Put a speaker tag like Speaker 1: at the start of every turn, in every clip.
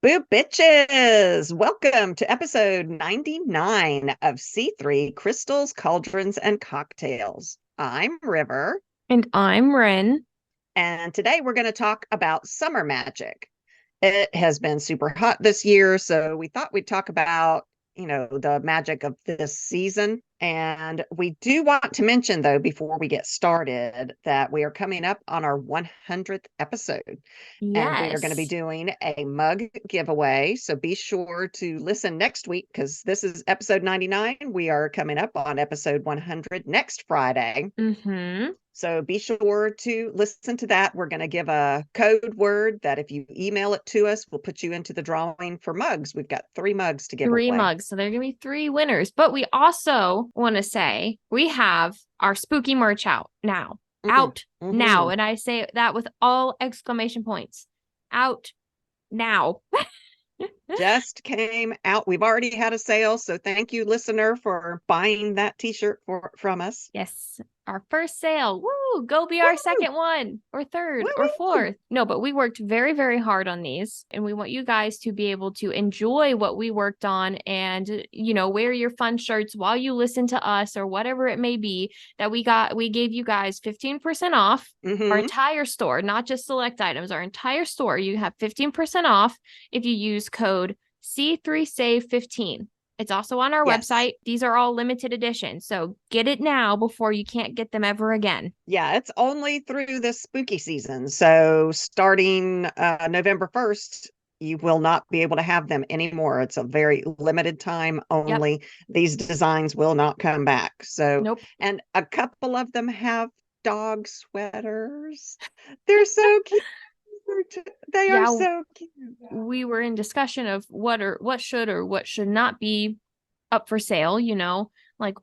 Speaker 1: Boo bitches! Welcome to episode 99 of C3 Crystals, Cauldrons, and Cocktails. I'm River,
Speaker 2: And I'm Wren.
Speaker 1: and today we're going to talk about summer magic. It has been super hot this year, so we thought we'd talk about, the magic of this season. And we do want to mention, though, before we get started, that we are coming up on our 100th episode. And we are going to be
Speaker 2: Yes.
Speaker 1: doing a mug giveaway. So be sure to listen next week because this is episode 99. We are coming up on episode 100 next Friday.
Speaker 2: Mm-hmm.
Speaker 1: So be sure to listen to that. We're going to give a code word that if you email it to us, we'll put you into the drawing for mugs. We've got 3 mugs to give
Speaker 2: Three
Speaker 1: away.
Speaker 2: mugs. So there are going to be 3 winners. But we also want to say we have our spooky merch out now. Out now. And I say that with all exclamation points. Out now.
Speaker 1: Just came out. We've already had a sale. So thank you, listener, for buying that t-shirt from us.
Speaker 2: Yes. Our first sale. Woo! Go be our
Speaker 1: Woo!
Speaker 2: second one or third or
Speaker 1: Woo-wee!
Speaker 2: fourth. No, but we worked very, very hard on these. And we want you guys to be able to enjoy what we worked on and, wear your fun shirts while you listen to us or whatever it may be that we gave you guys 15% off our entire store, not just select items, our entire store. You have 15% off if you use code C3SAVE15. It's also on our website. These are all limited edition. So get it now before you can't get them ever again.
Speaker 1: Yeah, it's only through this spooky season. So starting November 1st, you will not be able to have them anymore. It's a very limited time only. Yep. These designs will not come back. So,
Speaker 2: nope.
Speaker 1: And a couple of them have dog sweaters. They're so cute. They are so cute.
Speaker 2: We were in discussion of what should or what should not be up for sale, like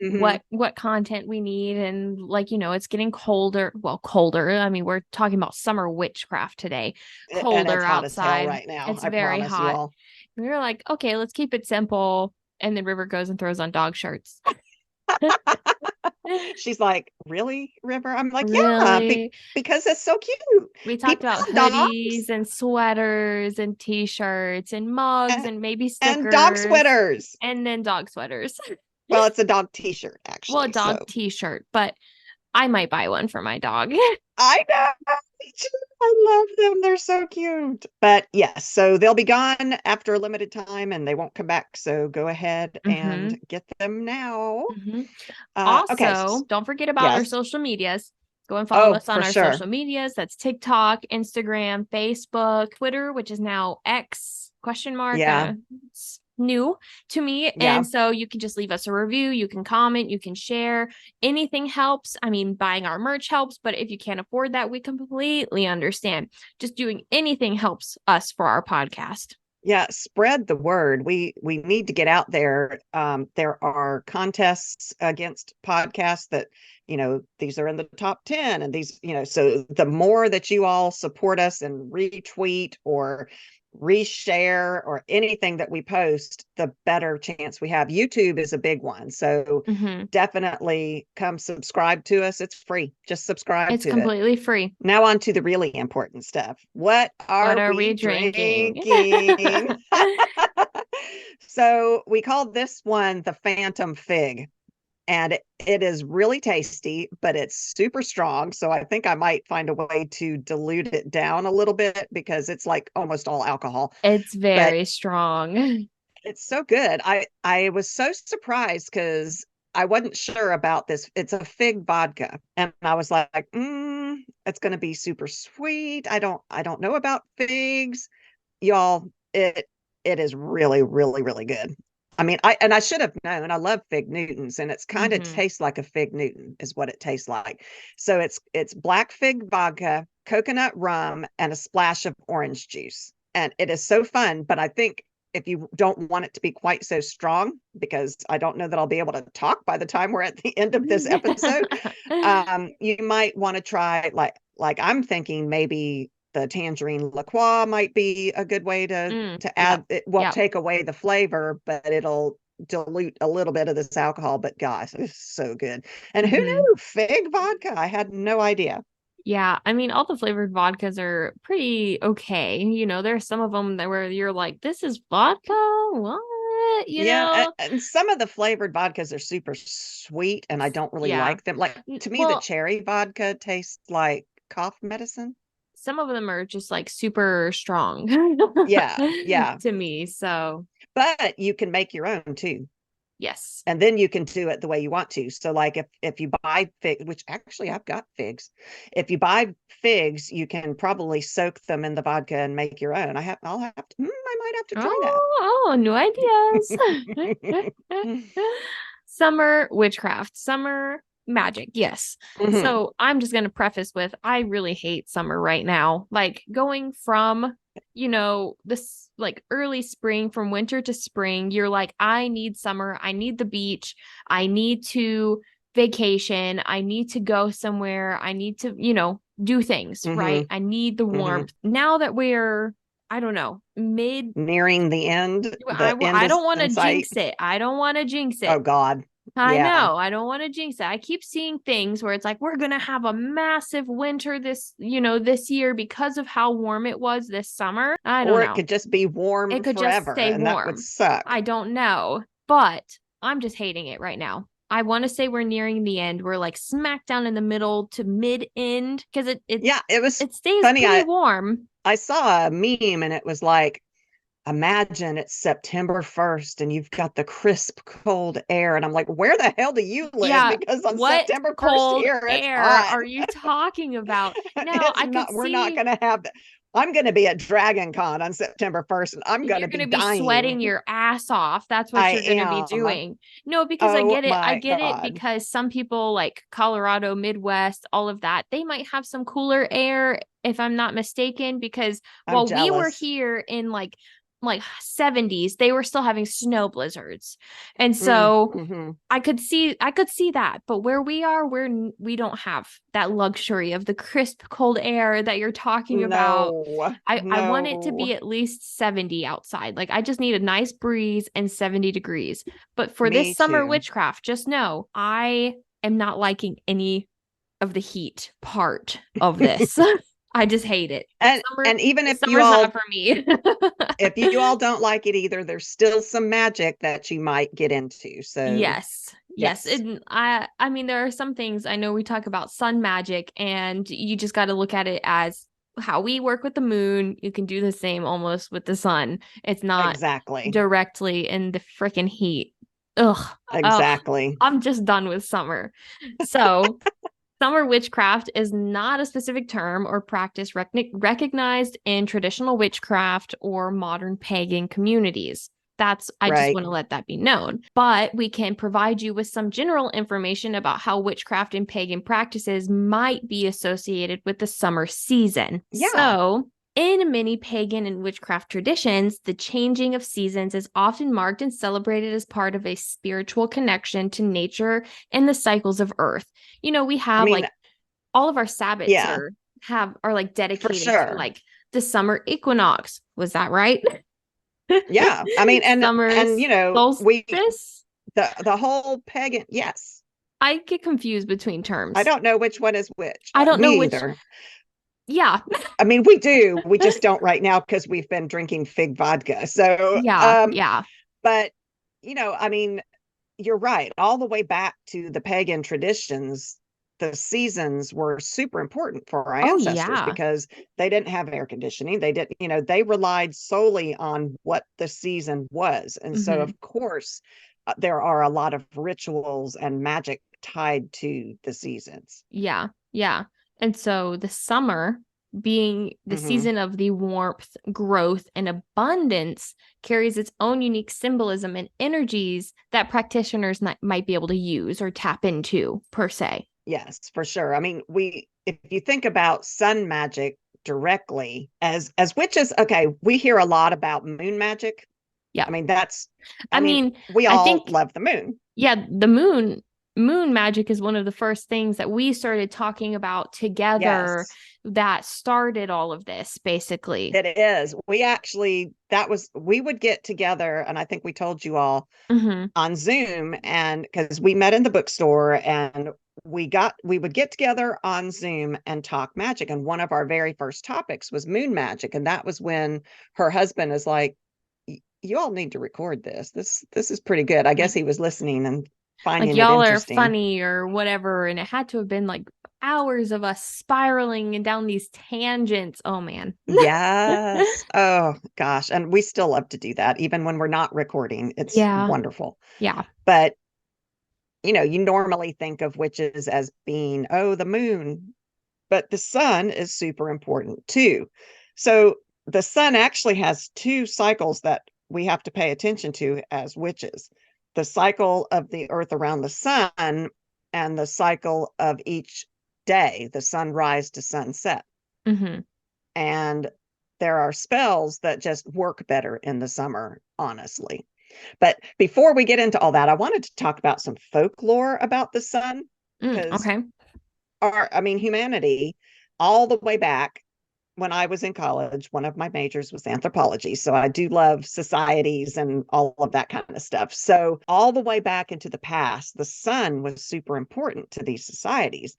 Speaker 2: what content we need. And it's getting colder. Well, colder. I mean, we're talking about summer witchcraft today. Colder
Speaker 1: and it's hot
Speaker 2: outside.
Speaker 1: As hell right now.
Speaker 2: It's very hot. We were like, okay, let's keep it simple. And then River goes and throws on dog shirts.
Speaker 1: She's like, really, River? I'm like,
Speaker 2: really?
Speaker 1: Yeah, because it's so cute.
Speaker 2: We talked about hoodies and sweaters and t-shirts and mugs and maybe stickers.
Speaker 1: And dog sweaters.
Speaker 2: And then dog sweaters.
Speaker 1: Well, it's a dog t-shirt, actually.
Speaker 2: Well, a dog t-shirt, but I might buy one for my dog.
Speaker 1: I know. I love them. They're so cute. But yes, so they'll be gone after a limited time and they won't come back. So go ahead and get them now.
Speaker 2: Also, don't forget about our social medias. Go and follow us on our social medias. That's TikTok, Instagram, Facebook, Twitter, which is now X ?
Speaker 1: Yeah.
Speaker 2: It's new to me. Yeah. And so you can just leave us a review. You can comment. You can share. Anything helps. I mean, buying our merch helps, but if you can't afford that, we completely understand. Just doing anything helps us for our podcast.
Speaker 1: Yeah, spread the word. We need to get out there. There are contests against podcasts that, these are in the top 10 and these, so the more that you all support us and retweet or reshare or anything that we post, the better chance we have. YouTube is a big one. So definitely come subscribe to us. It's free. Just subscribe to it.
Speaker 2: It's completely free.
Speaker 1: Now on to the really important stuff. What are we drinking? So we call this one the Phantom Fig. And it is really tasty, but it's super strong. So I think I might find a way to dilute it down a little bit because it's like almost all alcohol.
Speaker 2: It's very strong.
Speaker 1: It's so good. I was so surprised because I wasn't sure about this. It's a fig vodka. And I was like, it's going to be super sweet. I don't know about figs. Y'all, it is really, really, really good. I mean, I should have known. I love fig Newtons, and it's kind of tastes like a fig Newton is what it tastes like. So it's black fig vodka, coconut rum, and a splash of orange juice. And it is so fun. But I think if you don't want it to be quite so strong, because I don't know that I'll be able to talk by the time we're at the end of this episode, you might want to try like I'm thinking maybe the tangerine liqueur might be a good way to add. It won't take away the flavor, but it'll dilute a little bit of this alcohol. But gosh, it's so good. And who knew fig vodka? I had no idea.
Speaker 2: Yeah, I mean, all the flavored vodkas are pretty okay. There's some of them that where you're like, this is vodka? What?
Speaker 1: Yeah, and some of the flavored vodkas are super sweet, and I don't really
Speaker 2: Yeah.
Speaker 1: like them. Like, to me, the
Speaker 2: Well,
Speaker 1: cherry vodka tastes like cough medicine.
Speaker 2: some of them are just like super strong
Speaker 1: Yeah, yeah.
Speaker 2: to me. So,
Speaker 1: But you can make your own too.
Speaker 2: yes.
Speaker 1: And then you can do it the way you want to. So like if you buy fig, which actually I've got figs. If you buy figs, you can probably soak them in the vodka and make your own. I'll have to, I might have to try that.
Speaker 2: Oh, new ideas. Summer witchcraft, summer magic. Yes.
Speaker 1: Mhm.
Speaker 2: So I'm just going to preface with I really hate summer right now. Like going from, this like early spring, from winter to spring, you're like, I need summer. I need the beach. I need to vacation. I need to go somewhere. I need to, do things, right?
Speaker 1: Mhm.
Speaker 2: I need the
Speaker 1: Mhm.
Speaker 2: warmth. Now that we're, I don't know, mid
Speaker 1: Nearing the end. The end
Speaker 2: I
Speaker 1: is
Speaker 2: don't want to
Speaker 1: in sight.
Speaker 2: jinx it. I don't want to jinx
Speaker 1: Oh
Speaker 2: it.
Speaker 1: God.
Speaker 2: I
Speaker 1: Yeah.
Speaker 2: know. I don't want to jinx it. I keep seeing things where it's like, we're going to have a massive winter this year because of how warm it was this summer. I don't
Speaker 1: Or it
Speaker 2: know.
Speaker 1: could just be
Speaker 2: It
Speaker 1: warm
Speaker 2: could just
Speaker 1: forever,
Speaker 2: stay
Speaker 1: and that would
Speaker 2: warm.
Speaker 1: suck.
Speaker 2: I don't know. But I'm just hating it right now. I want to say we're nearing the end. We're like smack down in the middle to mid end because
Speaker 1: Yeah, it was
Speaker 2: it stays
Speaker 1: funny.
Speaker 2: pretty warm.
Speaker 1: I saw a meme and it was like, imagine it's September 1st and you've got the crisp, cold air. And I'm like, where the hell do you live?
Speaker 2: Yeah,
Speaker 1: Because on
Speaker 2: what
Speaker 1: September 1st
Speaker 2: cold
Speaker 1: here, it's
Speaker 2: air
Speaker 1: hot.
Speaker 2: are you talking about? Now,
Speaker 1: It's
Speaker 2: I could
Speaker 1: not, we're not
Speaker 2: see
Speaker 1: going to have that. I'm going to be at Dragon Con on September 1st and I'm going
Speaker 2: you're
Speaker 1: to
Speaker 2: going
Speaker 1: be
Speaker 2: to be
Speaker 1: dying.
Speaker 2: sweating your ass off. That's what
Speaker 1: I
Speaker 2: you're going to be
Speaker 1: am.
Speaker 2: doing. No, because I
Speaker 1: Oh
Speaker 2: get it. I
Speaker 1: my
Speaker 2: get it
Speaker 1: God.
Speaker 2: because some people like Colorado, Midwest, all of that, they might have some cooler air if I'm not mistaken because
Speaker 1: I'm
Speaker 2: while we were
Speaker 1: jealous.
Speaker 2: here in like 70s, they were still having snow blizzards. And
Speaker 1: Mm,
Speaker 2: so
Speaker 1: hmm.
Speaker 2: I could see that, but where we are, we don't have that luxury of the crisp cold air that you're talking about.
Speaker 1: No,
Speaker 2: I want it to
Speaker 1: no.
Speaker 2: be at least 70 outside. Like I just need a nice breeze and 70 degrees. But for this
Speaker 1: Me
Speaker 2: summer
Speaker 1: too.
Speaker 2: witchcraft, just know I am not liking any of the heat part of this. I just hate it.
Speaker 1: And even
Speaker 2: Summer's not for me.
Speaker 1: if you all don't like it either, there's still some magic that you might get into. So
Speaker 2: Yes. Yes.
Speaker 1: yes.
Speaker 2: I mean there are some things I know we talk about sun magic and you just got to look at it as how we work with the moon. You can do the same almost with the sun. It's not
Speaker 1: Exactly.
Speaker 2: directly in the freaking heat. Ugh. Ugh.
Speaker 1: Exactly.
Speaker 2: I'm just done with summer. So summer witchcraft is not a specific term or practice recognized in traditional witchcraft or modern pagan communities. I just
Speaker 1: Right.
Speaker 2: want to let that be known. But we can provide you with some general information about how witchcraft and pagan practices might be associated with the summer season.
Speaker 1: Yeah.
Speaker 2: So, in many pagan and witchcraft traditions, the changing of seasons is often marked and celebrated as part of a spiritual connection to nature and the cycles of earth. We
Speaker 1: I
Speaker 2: have
Speaker 1: mean,
Speaker 2: like all of our Sabbats
Speaker 1: yeah,
Speaker 2: are like
Speaker 1: for
Speaker 2: dedicated to
Speaker 1: sure.
Speaker 2: like the summer equinox. Was that right?
Speaker 1: Yeah. I mean,
Speaker 2: Summer
Speaker 1: and
Speaker 2: solstice.
Speaker 1: the whole pagan, yes.
Speaker 2: I get confused between
Speaker 1: I
Speaker 2: terms.
Speaker 1: don't know which one is which.
Speaker 2: I don't know
Speaker 1: Me
Speaker 2: which.
Speaker 1: either.
Speaker 2: Yeah.
Speaker 1: I mean, we do. We just don't right now because we've been drinking fig vodka. So,
Speaker 2: Yeah. Yeah.
Speaker 1: but I mean, you're right. All the way back to the pagan traditions, the seasons were super important for our
Speaker 2: Oh,
Speaker 1: ancestors
Speaker 2: yeah.
Speaker 1: because they didn't have air conditioning. They didn't, they relied solely on what the season was. And so,
Speaker 2: Hmm.
Speaker 1: of course, there are a lot of rituals and magic tied to the seasons.
Speaker 2: Yeah. Yeah. And so the summer being the
Speaker 1: Hmm.
Speaker 2: season of the warmth, growth, and abundance carries its own unique symbolism and energies that practitioners might be able to use or tap into, per se.
Speaker 1: Yes, for sure. I mean, if you think about sun magic directly as witches, okay, we hear a lot about moon magic.
Speaker 2: Yeah.
Speaker 1: I mean,
Speaker 2: I mean,
Speaker 1: we
Speaker 2: I
Speaker 1: all
Speaker 2: think,
Speaker 1: love the moon.
Speaker 2: yeah, the moon magic is one of the first things that we started talking about together
Speaker 1: Yes,
Speaker 2: that started all of this, basically.
Speaker 1: it is. We would get together, and I think we told you all
Speaker 2: Hmm.
Speaker 1: on Zoom, and because we met in the bookstore and we would get together on Zoom and talk magic. And one of our very first topics was moon magic. And that was when her husband is like, you all need to record this. This is pretty good. I guess he was listening and finding it
Speaker 2: y'all are
Speaker 1: interesting.
Speaker 2: funny or whatever. And it had to have been like hours of us spiraling and down these tangents. Oh man.
Speaker 1: Yes. Oh gosh. And we still love to do that, even when we're not recording. It's wonderful.
Speaker 2: Yeah.
Speaker 1: But you normally think of witches as being, oh, the moon, but the sun is super important too. So the sun actually has two cycles that we have to pay attention to as witches: the cycle of the earth around the sun and the cycle of each day, the sunrise to sunset.
Speaker 2: Mm-hmm.
Speaker 1: And there are spells that just work better in the summer, honestly. But before we get into all that, I wanted to talk about some folklore about the sun, because
Speaker 2: okay.
Speaker 1: humanity, all the way back when I was in college, one of my majors was anthropology. So I do love societies and all of that kind of stuff. So all the way back into the past, the sun was super important to these societies.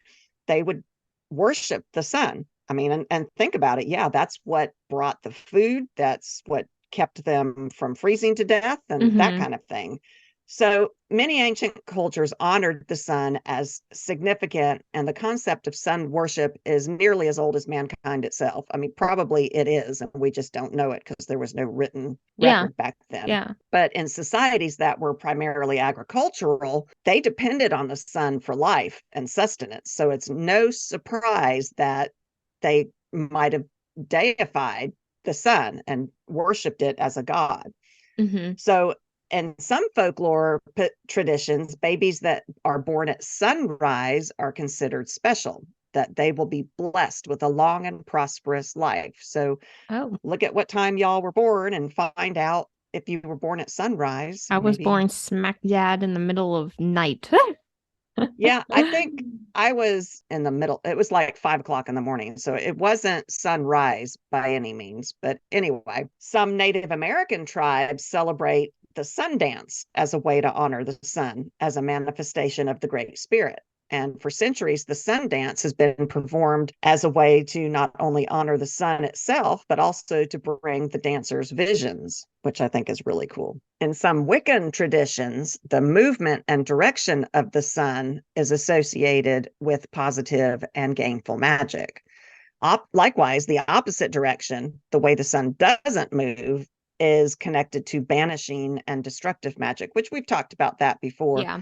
Speaker 1: They would worship the sun. And think about it. Yeah, that's what brought the food. That's what kept them from freezing to death and that kind of thing. So many ancient cultures honored the sun as significant, and the concept of sun worship is nearly as old as mankind itself. Probably it is, and we just don't know it because there was no written record back then.
Speaker 2: Yeah.
Speaker 1: But in societies that were primarily agricultural, they depended on the sun for life and sustenance. So it's no surprise that they might have deified the sun and worshipped it as a god. So in some folklore traditions, babies that are born at sunrise are considered special, that they will be blessed with a long and prosperous life. So look at what time y'all were born and find out if you were born at sunrise.
Speaker 2: I was born smack dab in the middle of night.
Speaker 1: Yeah, I think I was in the middle. It was like 5 o'clock in the morning. So it wasn't sunrise by any means. But anyway, some Native American tribes celebrate the sun dance as a way to honor the sun as a manifestation of the Great Spirit. And for centuries, the sun dance has been performed as a way to not only honor the sun itself, but also to bring the dancers visions, which I think is really cool. In some Wiccan traditions, the movement and direction of the sun is associated with positive and gainful magic. Likewise, the opposite direction, the way the sun doesn't move, is connected to banishing and destructive magic, which we've talked about that before.
Speaker 2: Yeah.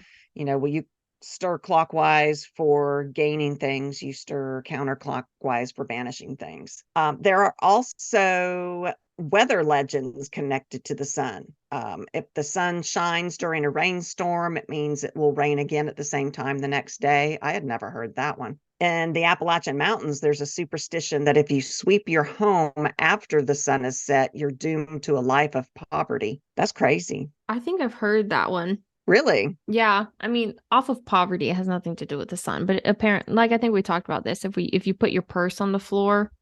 Speaker 1: Will you stir clockwise for gaining things, you stir counterclockwise for banishing things. There are also weather legends connected to the sun. If the sun shines during a rainstorm, it means it will rain again at the same time the next day. I had never heard that one. In the Appalachian Mountains, there's a superstition that if you sweep your home after the sun is set, you're doomed to a life of poverty. That's crazy.
Speaker 2: I think I've heard that one.
Speaker 1: Really?
Speaker 2: Yeah. Off of poverty, it has nothing to do with the sun, but apparently, like I think we talked about this. If you put your purse on the floor,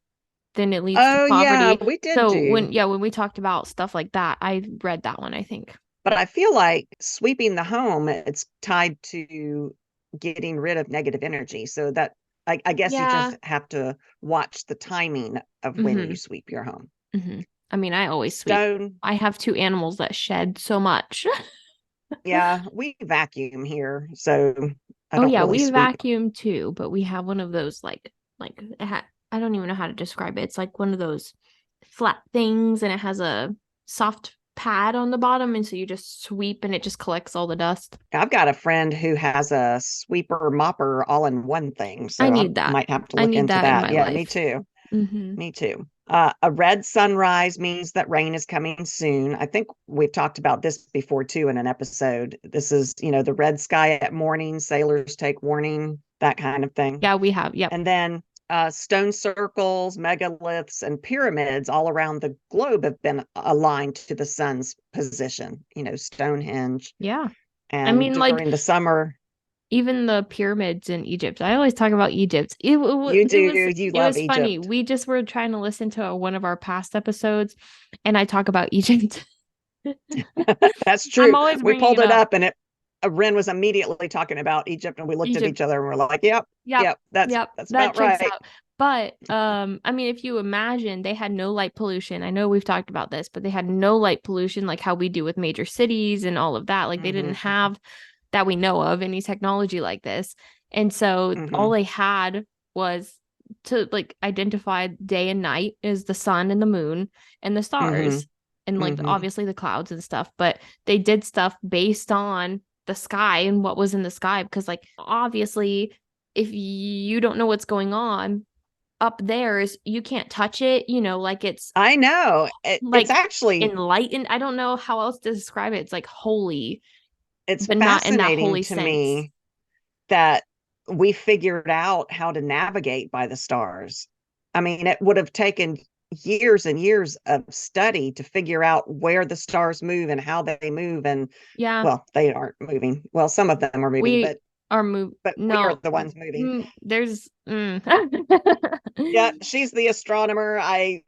Speaker 2: then it leads to poverty.
Speaker 1: Yeah, we did.
Speaker 2: So when we talked about stuff like that, I read that one, I think.
Speaker 1: But I feel like sweeping the home, it's tied to getting rid of negative energy. So that I guess you just have to watch the timing of when you sweep your home.
Speaker 2: I always sweep. I have 2 animals that shed so much.
Speaker 1: Yeah, we vacuum here, so
Speaker 2: we vacuum too, but we have one of those I don't even know how to describe it. It's like one of those flat things, and it has a soft pad on the bottom, and so you just sweep and it just collects all the dust.
Speaker 1: I've got a friend who has a sweeper mopper all in one thing, so
Speaker 2: I need that.
Speaker 1: Might have to look into that. Yeah, life. Me too. Me too. A red sunrise means that rain is coming soon. I think we've talked about this before too in an episode. This is, the red sky at morning, sailors take warning, that kind of thing.
Speaker 2: Yeah, we have. Yep.
Speaker 1: And then stone circles, megaliths, and pyramids all around the globe have been aligned to the sun's position. Stonehenge.
Speaker 2: Yeah.
Speaker 1: And during the summer.
Speaker 2: Even the pyramids in Egypt. I always talk about Egypt. You love Egypt. It was funny. We just were trying to listen to one of our past episodes, and I talk about Egypt.
Speaker 1: That's true. We pulled it up, and Wren was immediately talking about Egypt, and we looked at
Speaker 2: Egypt.
Speaker 1: each other and we're like, yep,
Speaker 2: Yep.
Speaker 1: that's
Speaker 2: Yep. That
Speaker 1: about
Speaker 2: checks
Speaker 1: right.
Speaker 2: out. But I mean, if you imagine they had no light pollution, I know we've talked about this, but they had no light pollution like how we do with major cities and all of that. Like they didn't
Speaker 1: Mm-hmm.
Speaker 2: have that we know of any technology like this. And so all
Speaker 1: Mm-hmm.
Speaker 2: they had was to like identify day and night is the sun and the moon and the
Speaker 1: Mm-hmm.
Speaker 2: stars and like
Speaker 1: Mm-hmm.
Speaker 2: obviously the clouds and stuff. But they did stuff based on the sky and what was in the sky because like obviously if you don't know what's going on up there is you can't touch it, you know, like it's
Speaker 1: I know. It's
Speaker 2: like
Speaker 1: actually
Speaker 2: enlightened. I don't know how else to describe it. It's like holy,
Speaker 1: it's
Speaker 2: but not in that
Speaker 1: fascinating
Speaker 2: holy
Speaker 1: to
Speaker 2: sense.
Speaker 1: me that we figured out how to navigate by the stars. I mean, it would have taken years and years of study to figure out where the stars move and how they move. And
Speaker 2: Yeah,
Speaker 1: well, they aren't moving. Well, some of them are moving,
Speaker 2: we are move.
Speaker 1: but we are
Speaker 2: No,
Speaker 1: the ones moving.
Speaker 2: there's.
Speaker 1: Yeah, she's the astronomer. I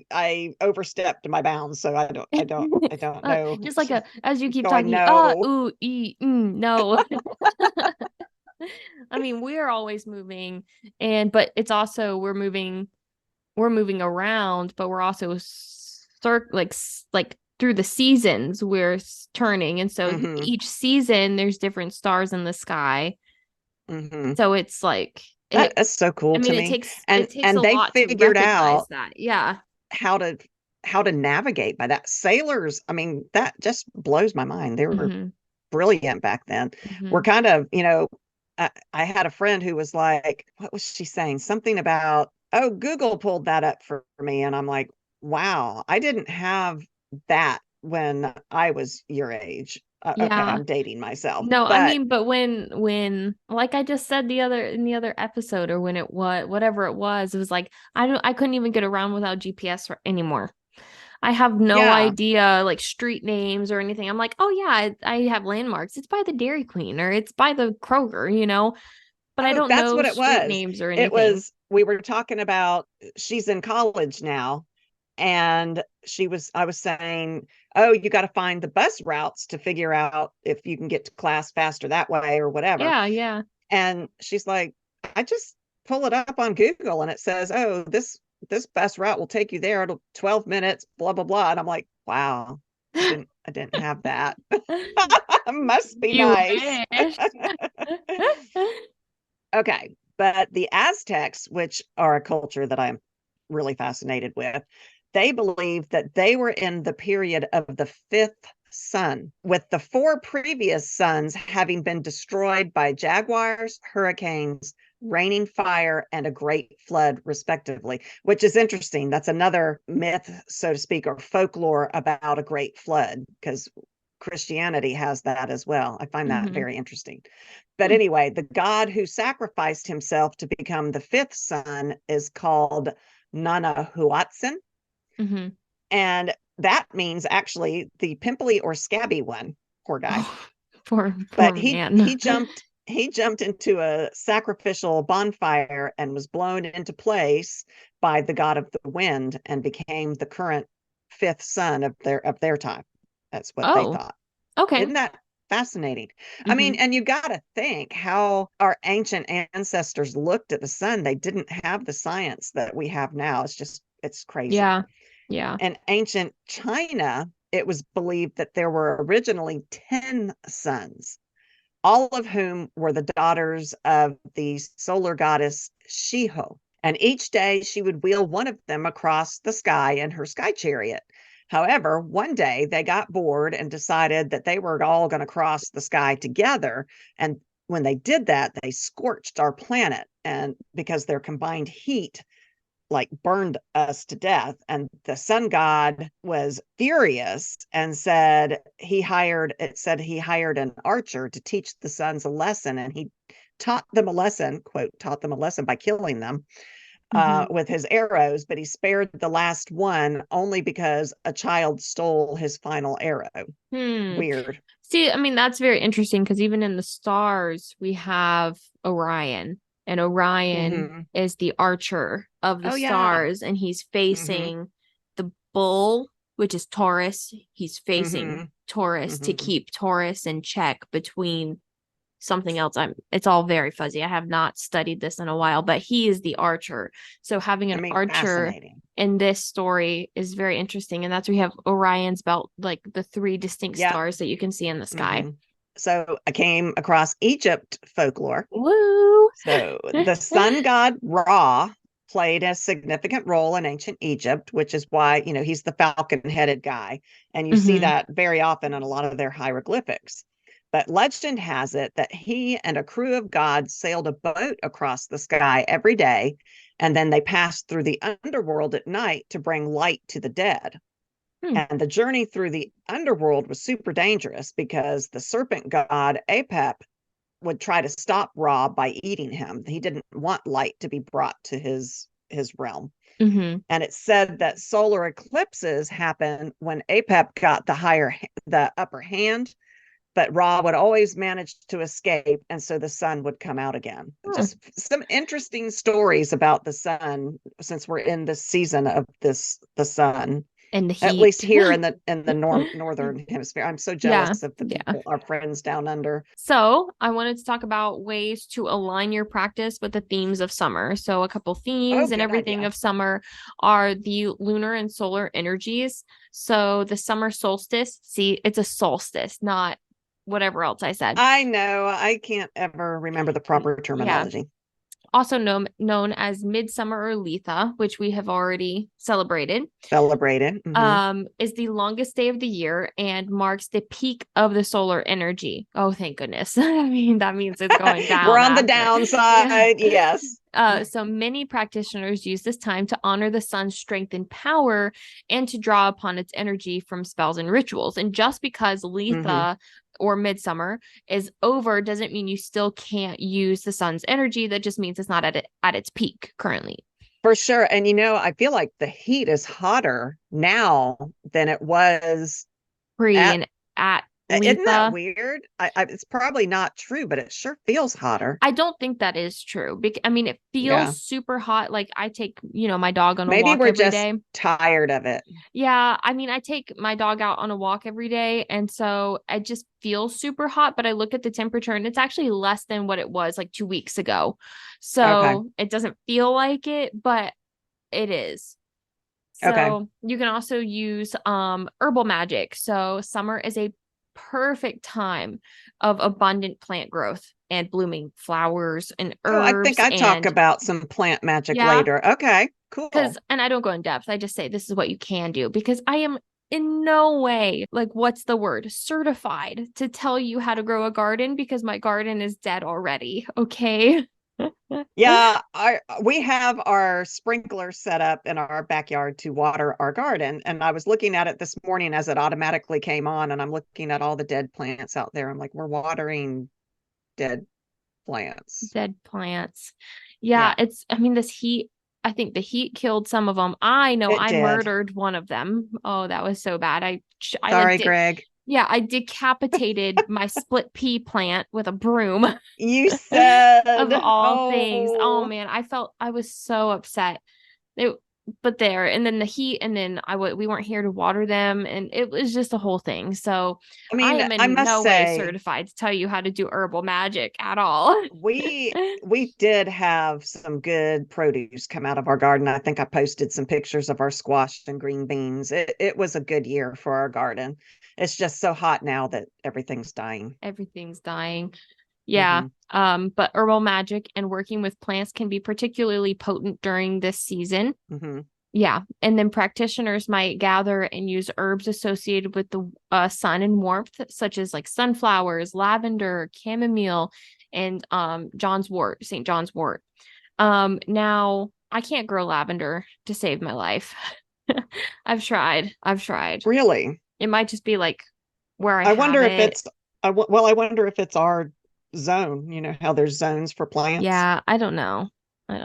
Speaker 1: overstepped my bounds, so I don't know.
Speaker 2: Just like a as you keep
Speaker 1: Going
Speaker 2: talking,
Speaker 1: no.
Speaker 2: ooh, no. I mean, we're always moving, and but it's also we're moving around, but we're also like through the seasons we're turning, and so
Speaker 1: Mm-hmm.
Speaker 2: each season there's different stars in the sky.
Speaker 1: Mm-hmm.
Speaker 2: So it's like it.
Speaker 1: That's so
Speaker 2: I
Speaker 1: cool to
Speaker 2: mean,
Speaker 1: me.
Speaker 2: it takes a
Speaker 1: And they
Speaker 2: lot to
Speaker 1: figured
Speaker 2: recognize
Speaker 1: out
Speaker 2: that. Yeah.
Speaker 1: how to navigate by that. Sailors, I mean, that just blows my mind. They were
Speaker 2: Mm-hmm.
Speaker 1: brilliant back then. We're
Speaker 2: Mm-hmm.
Speaker 1: kind of, I had a friend who was like, what was she saying? Something about, oh, Google pulled that up for me. And I'm like, wow, I didn't have that when I was your age. Okay,
Speaker 2: Yeah.
Speaker 1: I'm dating myself,
Speaker 2: No, I
Speaker 1: but
Speaker 2: mean, but when like I just said the other in the other episode or when it was whatever it was like I couldn't even get around without GPS anymore. I have no
Speaker 1: yeah.
Speaker 2: idea like street names or anything. I'm like, oh yeah, I have landmarks. It's by the Dairy Queen or it's by the Kroger, you know, but I
Speaker 1: Oh,
Speaker 2: don't
Speaker 1: that's
Speaker 2: know
Speaker 1: what it
Speaker 2: street
Speaker 1: was.
Speaker 2: names or
Speaker 1: It
Speaker 2: anything.
Speaker 1: was, we were talking about, she's in college now. And I was saying, oh, you got to find the bus routes to figure out if you can get to class faster that way or whatever.
Speaker 2: Yeah, yeah.
Speaker 1: And she's like, I just pull it up on Google and it says, oh, this bus route will take you there. It'll 12 minutes, blah, blah, blah. And I'm like, wow, I didn't have that. Must be
Speaker 2: You
Speaker 1: nice.
Speaker 2: wish.
Speaker 1: Okay. But the Aztecs, which are a culture that I'm really fascinated with, they believe that they were in the period of the fifth sun, with the four previous suns having been destroyed by jaguars, hurricanes, raining fire, and a great flood, respectively, which is interesting. That's another myth, so to speak, or folklore about a great flood, because Christianity has that as well. I find that
Speaker 2: Hmm.
Speaker 1: very interesting. But anyway, the god who sacrificed himself to become the fifth son is called Nanahuatzin.
Speaker 2: Hmm.
Speaker 1: And that means actually the pimply or scabby one. Poor guy.
Speaker 2: Oh, poor
Speaker 1: But
Speaker 2: man.
Speaker 1: he jumped into a sacrificial bonfire and was blown into place by the god of the wind and became the current fifth son of their time. That's what they
Speaker 2: Oh,
Speaker 1: thought.
Speaker 2: okay.
Speaker 1: Isn't that fascinating? I mean,
Speaker 2: Hmm.
Speaker 1: and you got to think how our ancient ancestors looked at the sun. They didn't have the science that we have now. It's crazy.
Speaker 2: Yeah. Yeah.
Speaker 1: In ancient China, it was believed that there were originally 10 suns, all of whom were the daughters of the solar goddess Shiho. And each day she would wheel one of them across the sky in her sky chariot. However, one day they got bored and decided that they were all going to cross the sky together. And when they did that, they scorched our planet. And because their combined heat like burned us to death. And the sun god was furious and said he hired an archer to teach the suns a lesson. And he taught them a lesson, quote, taught them a lesson by killing them
Speaker 2: Hmm.
Speaker 1: with his arrows, but he spared the last one only because a child stole his final arrow.
Speaker 2: Hmm.
Speaker 1: Weird.
Speaker 2: See, I mean, that's very interesting because even in the stars, we have Orion, and Orion
Speaker 1: Mm-hmm.
Speaker 2: is the archer of the
Speaker 1: Oh, yeah.
Speaker 2: stars, and he's
Speaker 1: Mm-hmm.
Speaker 2: facing the bull, which is Taurus. He's
Speaker 1: Mm-hmm.
Speaker 2: facing Taurus to
Speaker 1: Mm-hmm.
Speaker 2: keep Taurus in check between something else. It's all very fuzzy. I have not studied this in a while, but he is the archer. So having an archer
Speaker 1: fascinating.
Speaker 2: in this story is very interesting. And that's where you have Orion's belt, like the 3 distinct stars that you can see in the sky.
Speaker 1: So I came across Egypt folklore.
Speaker 2: Woo!
Speaker 1: So the sun god Ra played a significant role in ancient Egypt, which is why, he's the falcon-headed guy. And you see that very often in a lot of their hieroglyphics. But legend has it that he and a crew of gods sailed a boat across the sky every day, and then they passed through the underworld at night to bring light to the dead. And the journey through the underworld was super dangerous because the serpent god Apep would try to stop Ra by eating him. He didn't want light to be brought to his realm. And it's said that solar eclipses happen when Apep got the upper hand, but Ra would always manage to escape, and so the sun would come out again. Just some interesting stories about the sun, since we're in the season of the sun.
Speaker 2: And the heat.
Speaker 1: At least here in the northern hemisphere. I'm so jealous of the people, our friends down under.
Speaker 2: So I wanted to talk about ways to align your practice with the themes of summer. So a couple themes and everything of summer are the lunar and solar energies. So the summer solstice, see, it's a solstice, not whatever else I said.
Speaker 1: I know. I can't ever remember the proper terminology.
Speaker 2: Yeah. Also known as Midsummer or Litha, which we have already celebrated. Is the longest day of the year and marks the peak of the solar energy. Oh, thank goodness. I mean, that means it's going down.
Speaker 1: We're on the downside. Yes.
Speaker 2: So many practitioners use this time to honor the sun's strength and power and to draw upon its energy from spells and rituals. And just because Litha or midsummer is over doesn't mean you still can't use the sun's energy. That just means it's not at its peak currently.
Speaker 1: For sure. And I feel like the heat is hotter now than it was
Speaker 2: at Litha.
Speaker 1: Isn't that weird? It's probably not true, but it sure feels hotter.
Speaker 2: I don't think that is true. I mean, it feels super hot. Like I take, my dog on a walk every day.
Speaker 1: Maybe we're just tired of it.
Speaker 2: Yeah. I mean, I take my dog out on a walk every day. And so I just feel super hot, but I look at the temperature and it's actually less than what it was like 2 weeks ago. So it doesn't feel like it, but it is. So you can also use herbal magic. So summer is a perfect time of abundant plant growth and blooming flowers and herbs.
Speaker 1: I think I talk about some plant magic later. Okay, cool.
Speaker 2: And I don't go in depth. I just say this is what you can do because I am in no way, like, what's the word? Certified to tell you how to grow a garden because my garden is dead already. Okay.
Speaker 1: Yeah, we have our sprinkler set up in our backyard to water our garden. And I was looking at it this morning as it automatically came on, and I'm looking at all the dead plants out there. I'm like, we're watering dead plants.
Speaker 2: Yeah. This heat, I think the heat killed some of them. I know I murdered one of them. Oh, that was so bad.
Speaker 1: Sorry, Greg.
Speaker 2: Yeah, I decapitated my split pea plant with a broom.
Speaker 1: You said
Speaker 2: of all things. Oh man, I was so upset. But and then the heat, and then we weren't here to water them, and it was just a whole thing. So I mean, I am in no way certified to tell you how to do herbal magic at all.
Speaker 1: we did have some good produce come out of our garden. I think I posted some pictures of our squash and green beans. It was a good year for our garden. It's just so hot now that everything's dying.
Speaker 2: Yeah. But herbal magic and working with plants can be particularly potent during this season. Yeah. And then practitioners might gather and use herbs associated with the sun and warmth, such as like sunflowers, lavender, chamomile, and St. John's wort. Now I can't grow lavender to save my life. I've tried.
Speaker 1: Really?
Speaker 2: It might just be like where I
Speaker 1: wonder if it's I wonder if it's our zone. You know how there's zones for plants.
Speaker 2: Yeah, I don't know.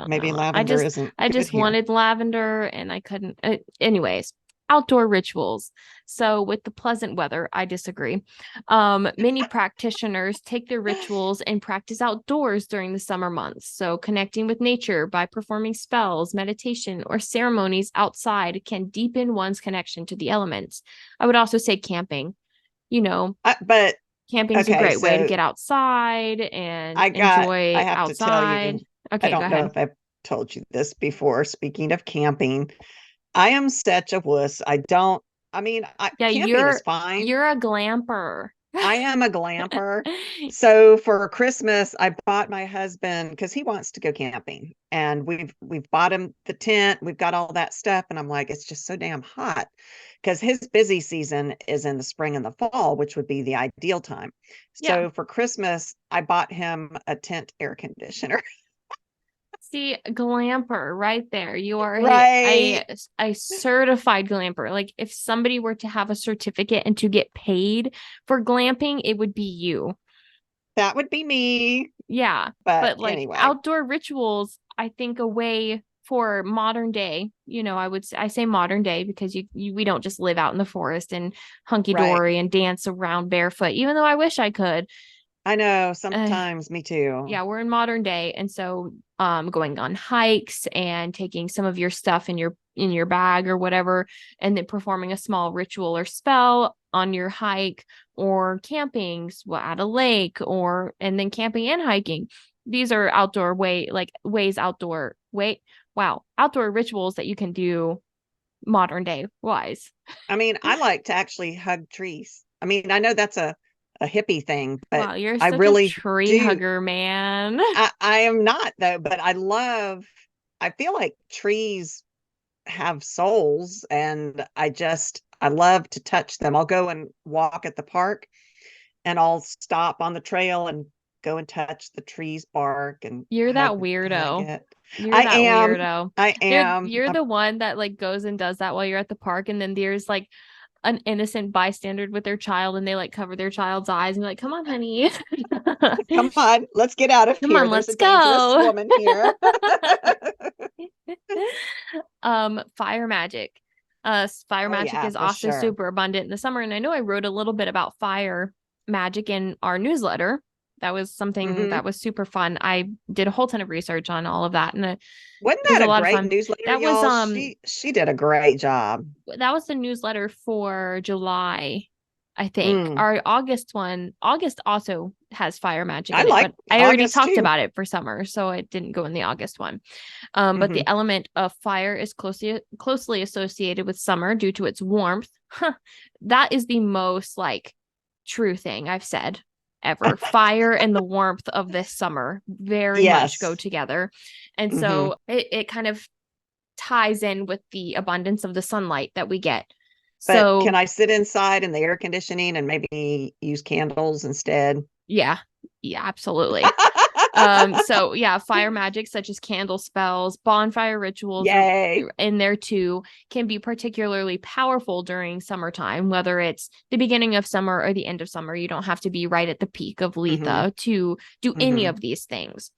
Speaker 1: Maybe lavender isn't.
Speaker 2: I just wanted lavender and I couldn't. Anyways, outdoor rituals. So with the pleasant weather, I disagree. Many practitioners take their rituals and practice outdoors during the summer months. So connecting with nature by performing spells, meditation, or ceremonies outside can deepen one's connection to the elements. I would also say camping,
Speaker 1: But
Speaker 2: Camping's a
Speaker 1: Okay,
Speaker 2: great way to
Speaker 1: so
Speaker 2: get outside and
Speaker 1: I
Speaker 2: enjoy
Speaker 1: have to tell
Speaker 2: outside.
Speaker 1: you, I
Speaker 2: Okay, go
Speaker 1: don't know
Speaker 2: ahead.
Speaker 1: if I've told you this before. Speaking of camping, I am such a wuss.
Speaker 2: Yeah,
Speaker 1: Camping is fine.
Speaker 2: you're a glamper.
Speaker 1: I am a glamper. So for Christmas, I bought my husband because he wants to go camping, and we've bought him the tent. We've got all that stuff, and I'm like, it's just so damn hot because his busy season is in the spring and the fall, which would be the ideal time.
Speaker 2: Yeah.
Speaker 1: So for Christmas, I bought him a tent air conditioner.
Speaker 2: See, glamper right there. You are
Speaker 1: Right.
Speaker 2: a certified glamper. Like if somebody were to have a certificate and to get paid for glamping, it would be you.
Speaker 1: That would be me.
Speaker 2: Yeah.
Speaker 1: But
Speaker 2: But like
Speaker 1: anyway,
Speaker 2: outdoor rituals, I think a way for modern day, I say modern day because we don't just live out in the forest and hunky
Speaker 1: right.
Speaker 2: dory and dance around barefoot, even though I wish I could.
Speaker 1: I know
Speaker 2: Uh,
Speaker 1: sometimes me too.
Speaker 2: yeah, we're in modern day, and so going on hikes and taking some of your stuff in your bag or whatever, and then performing a small ritual or spell on your hike, or camping at a lake, or and then camping and hiking. These are outdoor rituals that you can do modern day wise.
Speaker 1: I mean, I like to actually hug trees. I mean, I know that's a hippie thing, but
Speaker 2: Wow, you're
Speaker 1: I
Speaker 2: such a
Speaker 1: really
Speaker 2: tree
Speaker 1: do.
Speaker 2: hugger, man.
Speaker 1: I am not though, but I feel like trees have souls, and I love to touch them. I'll go and walk at the park, and I'll stop on the trail and go and touch the tree's bark and
Speaker 2: You're that
Speaker 1: hug
Speaker 2: weirdo.
Speaker 1: it.
Speaker 2: You're
Speaker 1: I
Speaker 2: that
Speaker 1: am.
Speaker 2: weirdo.
Speaker 1: I am.
Speaker 2: You're the one that like goes and does that while you're at the park, and then there's like an innocent bystander with their child, and they like cover their child's eyes and be like, "Come on, honey,
Speaker 1: Come on, let's get out of
Speaker 2: come
Speaker 1: here.
Speaker 2: on,
Speaker 1: There's a
Speaker 2: let's
Speaker 1: dangerous
Speaker 2: go."
Speaker 1: woman here.
Speaker 2: Fire magic. Fire
Speaker 1: Oh
Speaker 2: magic
Speaker 1: yeah,
Speaker 2: is
Speaker 1: for
Speaker 2: also
Speaker 1: sure.
Speaker 2: super abundant in the summer, and I know I wrote a little bit about fire magic in our newsletter. That was something
Speaker 1: Hmm.
Speaker 2: that was super fun. I did a whole ton of research on all of that, and it
Speaker 1: Wasn't
Speaker 2: was
Speaker 1: that
Speaker 2: a
Speaker 1: a
Speaker 2: lot of
Speaker 1: great
Speaker 2: fun.
Speaker 1: newsletter,
Speaker 2: That was
Speaker 1: y'all? She did a great job.
Speaker 2: that was the newsletter for July, I think.
Speaker 1: Mm.
Speaker 2: Our August also has fire magic
Speaker 1: I
Speaker 2: in it,
Speaker 1: like
Speaker 2: but I already
Speaker 1: August
Speaker 2: talked
Speaker 1: too.
Speaker 2: about it for summer, so it didn't go in the August one. But the
Speaker 1: Hmm.
Speaker 2: element of fire is closely associated with summer due to its warmth. Huh, that is the most like true thing I've said ever. Fire and the warmth of this summer very much go
Speaker 1: Yes.
Speaker 2: together. And
Speaker 1: Hmm.
Speaker 2: so it kind of ties in with the abundance of the sunlight that we get.
Speaker 1: But can
Speaker 2: So,
Speaker 1: I sit inside in the air conditioning and maybe use candles instead?
Speaker 2: yeah, yeah, absolutely. So yeah, fire magic such as candle spells, bonfire rituals are
Speaker 1: Yay.
Speaker 2: in there too can be particularly powerful during summertime, whether it's the beginning of summer or the end of summer. You don't have to be right at the peak of
Speaker 1: Hmm.
Speaker 2: Letha to do any
Speaker 1: Hmm.
Speaker 2: of these things.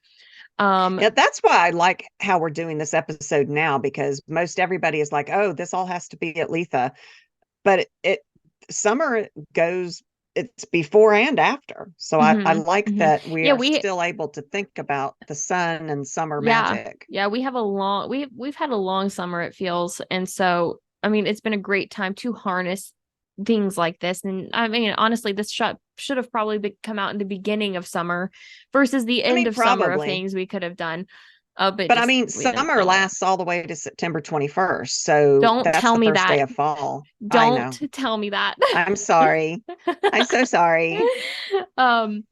Speaker 2: Um,
Speaker 1: Yeah, that's why I like how we're doing this episode now, because most everybody is like, oh, this all has to be at Letha. But summer goes, it's before and after. So I
Speaker 2: mhm,
Speaker 1: like
Speaker 2: mhm.
Speaker 1: that we
Speaker 2: Yeah,
Speaker 1: are
Speaker 2: we
Speaker 1: still able to think about the sun and summer
Speaker 2: Yeah.
Speaker 1: magic.
Speaker 2: Yeah, we have a long we've had a long summer it feels. And so I mean it's been a great time to harness things like this. And I mean honestly this should have probably come out in the beginning of summer versus the
Speaker 1: I
Speaker 2: end
Speaker 1: mean,
Speaker 2: of summer of
Speaker 1: probably.
Speaker 2: things we could have done. But
Speaker 1: But I
Speaker 2: just
Speaker 1: mean,
Speaker 2: we didn't
Speaker 1: summer
Speaker 2: film it.
Speaker 1: lasts all the way to September 21st. So
Speaker 2: Don't
Speaker 1: that's
Speaker 2: tell
Speaker 1: the
Speaker 2: me
Speaker 1: first day
Speaker 2: that.
Speaker 1: of fall. I
Speaker 2: Don't
Speaker 1: know.
Speaker 2: tell me that.
Speaker 1: I'm sorry. I'm so sorry.
Speaker 2: um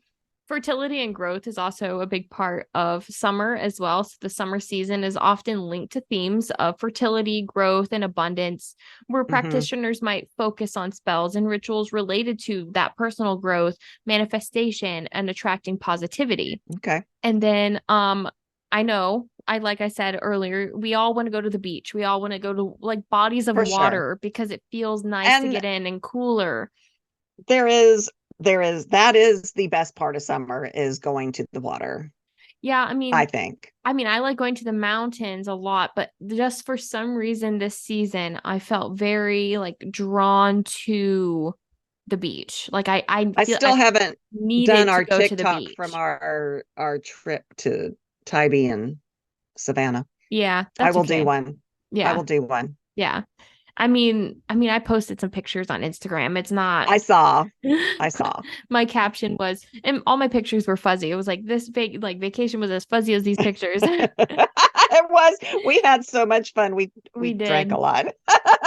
Speaker 2: Fertility and growth is also a big part of summer as well. So the summer season is often linked to themes of fertility, growth, and abundance, where
Speaker 1: Hmm.
Speaker 2: practitioners might focus on spells and rituals related to that personal growth, manifestation, and attracting positivity.
Speaker 1: Okay.
Speaker 2: And then I know I like I said earlier, we all want to go to the beach. We all want to go to like bodies of
Speaker 1: For sure.
Speaker 2: water because it feels nice to
Speaker 1: And
Speaker 2: get in and cooler.
Speaker 1: there is, that is the best part of summer is going to the water,
Speaker 2: Yeah,
Speaker 1: I think.
Speaker 2: I like going to the mountains a lot, but just for some reason this season, I felt very like drawn to the beach. Like I
Speaker 1: I
Speaker 2: feel
Speaker 1: still
Speaker 2: I
Speaker 1: haven't done
Speaker 2: needed to
Speaker 1: our
Speaker 2: go to the
Speaker 1: TikTok from
Speaker 2: beach.
Speaker 1: our trip to Tybee and Savannah.
Speaker 2: Yeah,
Speaker 1: I
Speaker 2: that's
Speaker 1: will do
Speaker 2: okay.
Speaker 1: one. I
Speaker 2: Yeah.
Speaker 1: will do one.
Speaker 2: Yeah. I posted some pictures on Instagram. It's not.
Speaker 1: I saw.
Speaker 2: My caption was, and all my pictures were fuzzy. It was like this vacation was as fuzzy as these pictures.
Speaker 1: It was. We had so much fun.
Speaker 2: We
Speaker 1: We drank a
Speaker 2: did.
Speaker 1: lot.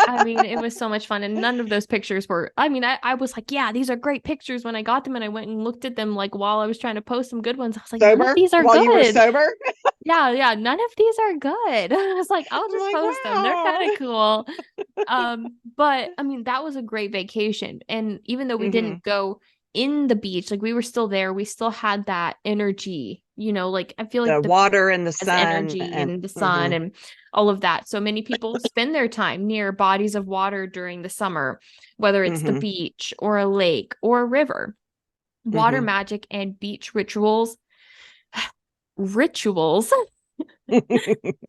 Speaker 2: It was so much fun. And none of those pictures were, I was like, yeah, these are great pictures when I got them. And I went and looked at them like while I was trying to post some good ones. I was like, none of
Speaker 1: Sober
Speaker 2: these are
Speaker 1: while you were
Speaker 2: good.
Speaker 1: sober.
Speaker 2: Yeah, yeah, none of these are good. I was like, I'll
Speaker 1: I'm
Speaker 2: just
Speaker 1: like,
Speaker 2: post them. They're
Speaker 1: wow.
Speaker 2: kind of cool. But that was a great vacation. And even though we
Speaker 1: Hmm.
Speaker 2: didn't go in the beach, like we were still there, we still had that energy, like I feel like
Speaker 1: The
Speaker 2: the beach
Speaker 1: water and the
Speaker 2: has
Speaker 1: sun
Speaker 2: energy
Speaker 1: and
Speaker 2: and the sun
Speaker 1: hmm
Speaker 2: and all of that. So many people spend their time near bodies of water during the summer, whether it's the
Speaker 1: hmm
Speaker 2: beach or a lake or a river. Water
Speaker 1: hmm
Speaker 2: magic and beach rituals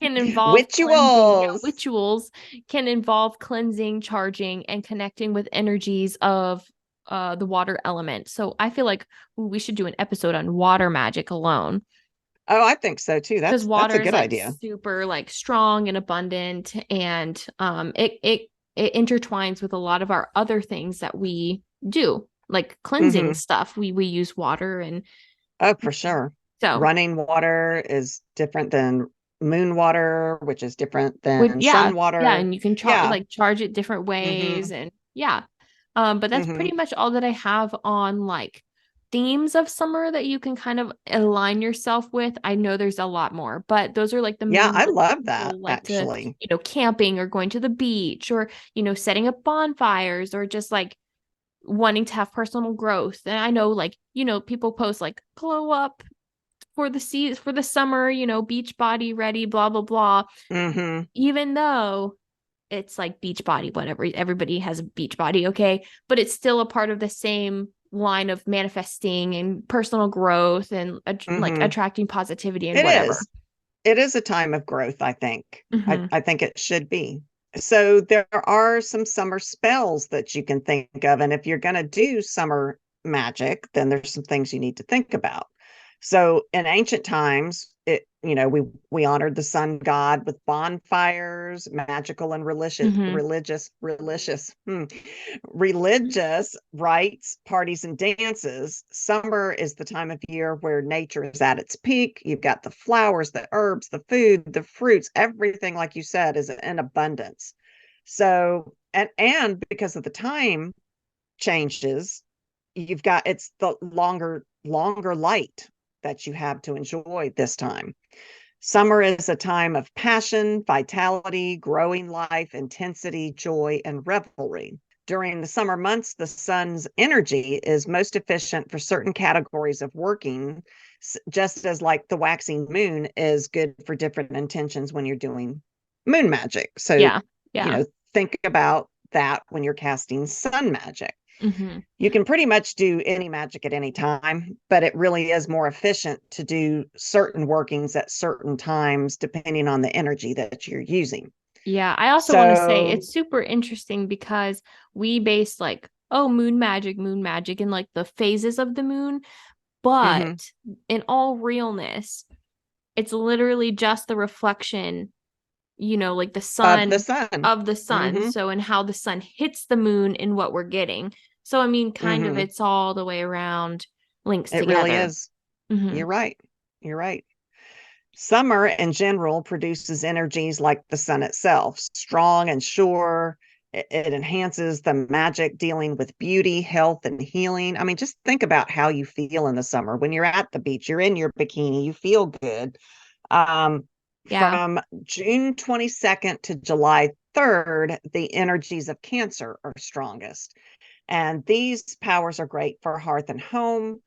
Speaker 2: can involve cleansing. Yeah,
Speaker 1: Rituals.
Speaker 2: rituals can involve cleansing, charging, and connecting with energies of the water element. So I feel like we should do an episode on water magic alone
Speaker 1: Oh, I think so too.
Speaker 2: because
Speaker 1: That's
Speaker 2: water
Speaker 1: a
Speaker 2: is
Speaker 1: good
Speaker 2: like
Speaker 1: idea.
Speaker 2: super like strong and abundant, and it intertwines with a lot of our other things that we do, like cleansing
Speaker 1: Hmm.
Speaker 2: stuff. We use water, and
Speaker 1: Oh, for sure.
Speaker 2: so
Speaker 1: Running water is different than moon water, which is different
Speaker 2: with
Speaker 1: than
Speaker 2: yeah,
Speaker 1: sun
Speaker 2: yeah,
Speaker 1: water.
Speaker 2: and you can
Speaker 1: Yeah.
Speaker 2: charge it different
Speaker 1: Hmm.
Speaker 2: ways, and yeah. But that's pretty
Speaker 1: hmm
Speaker 2: much all that I have on like themes of summer that you can kind of align yourself with. I know there's a lot more, but those are like the
Speaker 1: Yeah,
Speaker 2: main
Speaker 1: I
Speaker 2: ones that
Speaker 1: love that
Speaker 2: people like to,
Speaker 1: actually.
Speaker 2: camping or going to the beach or, setting up bonfires or just like wanting to have personal growth. And I know like, people post like glow up for the for the summer, beach body ready, blah blah blah.
Speaker 1: Hmm.
Speaker 2: Even though it's like beach body, whatever. Everybody has a beach body, okay? But it's still a part of the same line of manifesting and personal growth and like
Speaker 1: hmm
Speaker 2: attracting positivity and
Speaker 1: It
Speaker 2: whatever.
Speaker 1: is. It is a time of growth, I think.
Speaker 2: Mm-hmm.
Speaker 1: I think it should be. So there are some summer spells that you can think of. And if you're going to do summer magic, then there's some things you need to think about. So in ancient times, we honored the sun god with bonfires, magical and
Speaker 2: Mm-hmm.
Speaker 1: religious rites, parties, and dances. Summer is the time of year where nature is at its peak. You've got the flowers, the herbs, the food, the fruits, everything, like you said, is in abundance. So, and because of the time changes, you've got it's the longer light that you have to enjoy this time. Summer is a time of passion, vitality, growing life, intensity, joy, and revelry. During the summer months, the sun's energy is most efficient for certain categories of working, just as like the waxing moon is good for different intentions when you're doing moon magic. So,
Speaker 2: Yeah.
Speaker 1: you
Speaker 2: Yeah.
Speaker 1: know, think about that when you're casting sun magic.
Speaker 2: Mm-hmm.
Speaker 1: You can pretty much do any magic at any time, but it really is more efficient to do certain workings at certain times, depending on the energy that you're using.
Speaker 2: Yeah. I also want to say
Speaker 1: So,
Speaker 2: it's super interesting because we base like, oh, moon magic, and like the phases of the moon. But
Speaker 1: mhm,
Speaker 2: in all realness, it's literally just the reflection, like the
Speaker 1: of the
Speaker 2: sun
Speaker 1: sun.
Speaker 2: of the sun.
Speaker 1: Hmm.
Speaker 2: So, and how the sun hits the moon and what we're getting. So, kind of
Speaker 1: hmm
Speaker 2: it's all the way around links
Speaker 1: It really
Speaker 2: together.
Speaker 1: is.
Speaker 2: Hmm.
Speaker 1: You're right. You're right. Summer in general produces energies like the sun itself, strong and sure. It enhances the magic dealing with beauty, health, and healing. I mean, just think about how you feel in the summer. When you're at the beach, you're in your bikini, you feel good.
Speaker 2: Yeah.
Speaker 1: From June 22nd to July 3rd, the energies of Cancer are strongest. And these powers are great for hearth and home.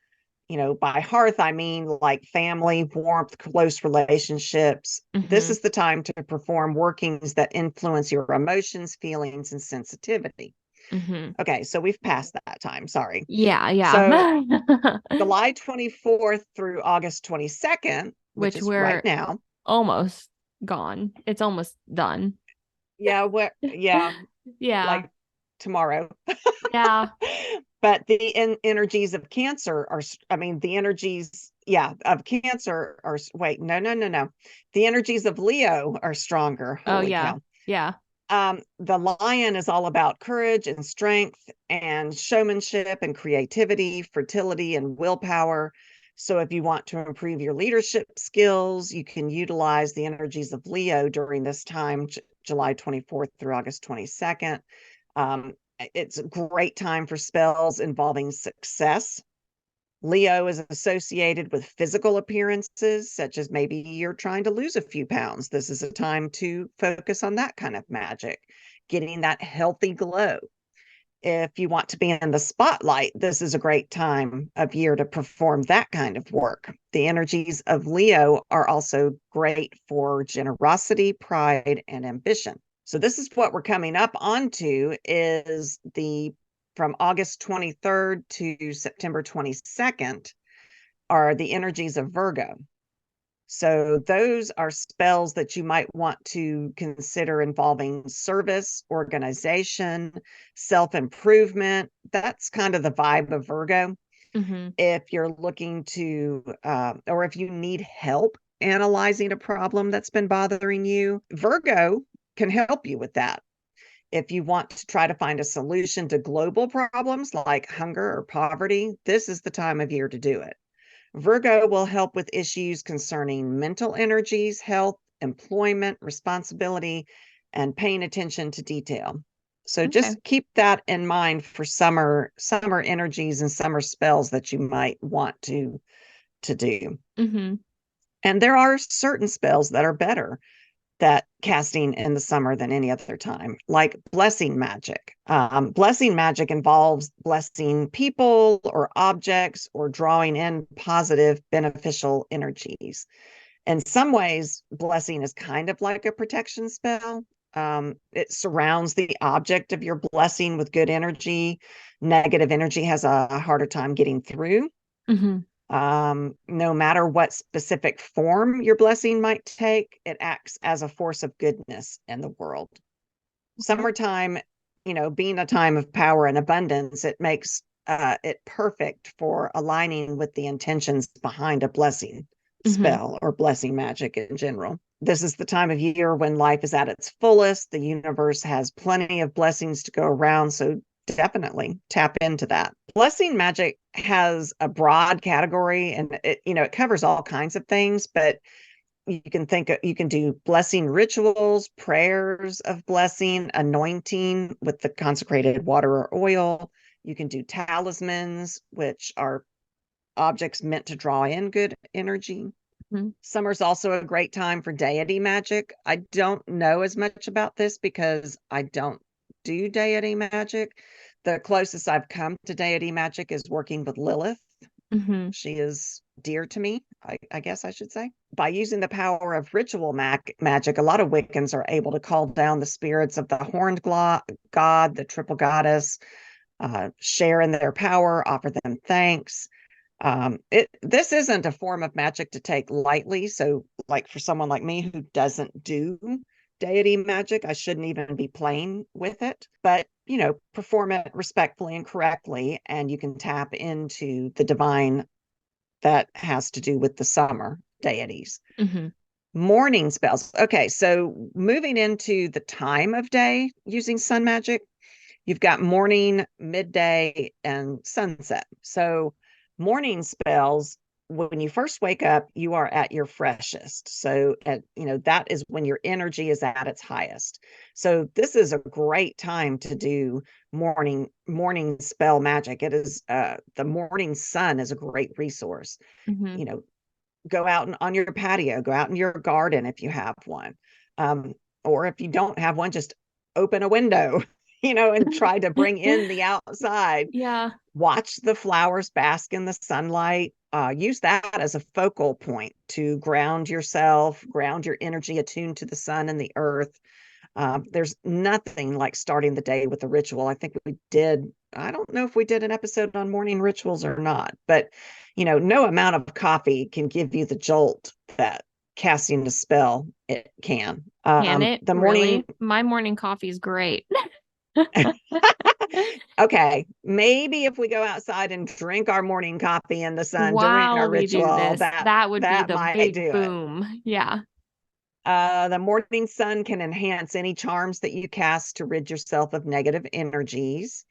Speaker 1: By hearth, I mean like family, warmth, close relationships. This
Speaker 2: Hmm.
Speaker 1: is the time to perform workings that influence your emotions, feelings, and sensitivity.
Speaker 2: Hmm.
Speaker 1: Okay, so we've passed that time. Sorry.
Speaker 2: Yeah.
Speaker 1: So
Speaker 2: Yeah.
Speaker 1: July 24th through August 22nd, which
Speaker 2: Which
Speaker 1: is right
Speaker 2: we're
Speaker 1: now.
Speaker 2: almost gone. It's almost done.
Speaker 1: Yeah,
Speaker 2: Yeah.
Speaker 1: like tomorrow.
Speaker 2: Yeah.
Speaker 1: But the energies of Cancer are, I mean, the energies, yeah, of Cancer are, wait, no. The energies of Leo are stronger.
Speaker 2: Oh,
Speaker 1: Holy
Speaker 2: yeah.
Speaker 1: cow.
Speaker 2: Yeah.
Speaker 1: The lion is all about courage and strength and showmanship and creativity, fertility and willpower. So if you want to improve your leadership skills, you can utilize the energies of Leo during this time, July 24th through August 22nd. It's a great time for spells involving success. Leo is associated with physical appearances, such as maybe you're trying to lose a few pounds. This is a time to focus on that kind of magic, getting that healthy glow. If you want to be in the spotlight, this is a great time of year to perform that kind of work. The energies of Leo are also great for generosity, pride, and ambition. So this is what we're coming up onto is from August 23rd to September 22nd are the energies of Virgo. So those are spells that you might want to consider involving service, organization, self-improvement. That's kind of the vibe of Virgo.
Speaker 2: Mm-hmm.
Speaker 1: If you're looking to, or if you need help analyzing a problem that's been bothering you, Virgo can help you with that. If you want to try to find a solution to global problems like hunger or poverty, this is the time of year to do it. Virgo will help with issues concerning mental energies, health, employment, responsibility, and paying attention to detail. So
Speaker 2: Okay.
Speaker 1: just keep that in mind for summer energies and summer spells that you might want to do.
Speaker 2: Mm-hmm.
Speaker 1: And there are certain spells that are better that casting in the summer than any other time, like blessing magic. Blessing magic involves blessing people or objects or drawing in positive, beneficial energies. In some ways, blessing is kind of like a protection spell. It surrounds the object of your blessing with good energy. Negative energy has a harder time getting through.
Speaker 2: Mm-hmm.
Speaker 1: No matter what specific form your blessing might take, it acts as a force of goodness in the world. Summertime, being a time of power and abundance, it makes it perfect for aligning with the intentions behind a blessing spell or blessing magic in general. This is the time of year when life is at its fullest. The universe has plenty of blessings to go around. So definitely tap into that. Blessing magic has a broad category and it covers all kinds of things, but you can do blessing rituals, prayers of blessing, anointing with the consecrated water or oil. You can do talismans, which are objects meant to draw in good energy. Mm-hmm. Summer's also a great time for deity magic. I don't know as much about this because I don't do deity magic. The closest I've come to deity magic is working with Lilith. Mm-hmm. She is dear to me, I guess I should say. By using the power of ritual magic, a lot of Wiccans are able to call down the spirits of the horned god, the triple goddess, share in their power, offer them thanks. This isn't a form of magic to take lightly. So like for someone like me who doesn't do deity magic, I shouldn't even be playing with it, but perform it respectfully and correctly. And you can tap into the divine that has to do with the summer deities. Mm-hmm. Morning spells. Okay. So moving into the time of day using sun magic, you've got morning, midday, and sunset. So morning spells, when you first wake up, you are at your freshest. So, that is when your energy is at its highest. So this is a great time to do morning spell magic. It is, the morning sun is a great resource. Mm-hmm. Go out on your patio, go out in your garden if you have one. Or if you don't have one, just open a window, and try to bring in the outside.
Speaker 2: Yeah.
Speaker 1: Watch the flowers bask in the sunlight. Use that as a focal point to ground yourself, ground your energy attuned to the sun and the earth. There's nothing like starting the day with a ritual. I think I don't know if we did an episode on morning rituals or not, but no amount of coffee can give you the jolt that casting a spell it can.
Speaker 2: Can it?
Speaker 1: The morning,
Speaker 2: really? My morning coffee is great.
Speaker 1: Okay, maybe if we go outside and drink our morning coffee in the sun during our ritual,
Speaker 2: that would be the
Speaker 1: might
Speaker 2: big
Speaker 1: do
Speaker 2: boom.
Speaker 1: it.
Speaker 2: Yeah.
Speaker 1: The morning sun can enhance any charms that you cast to rid yourself of negative energies.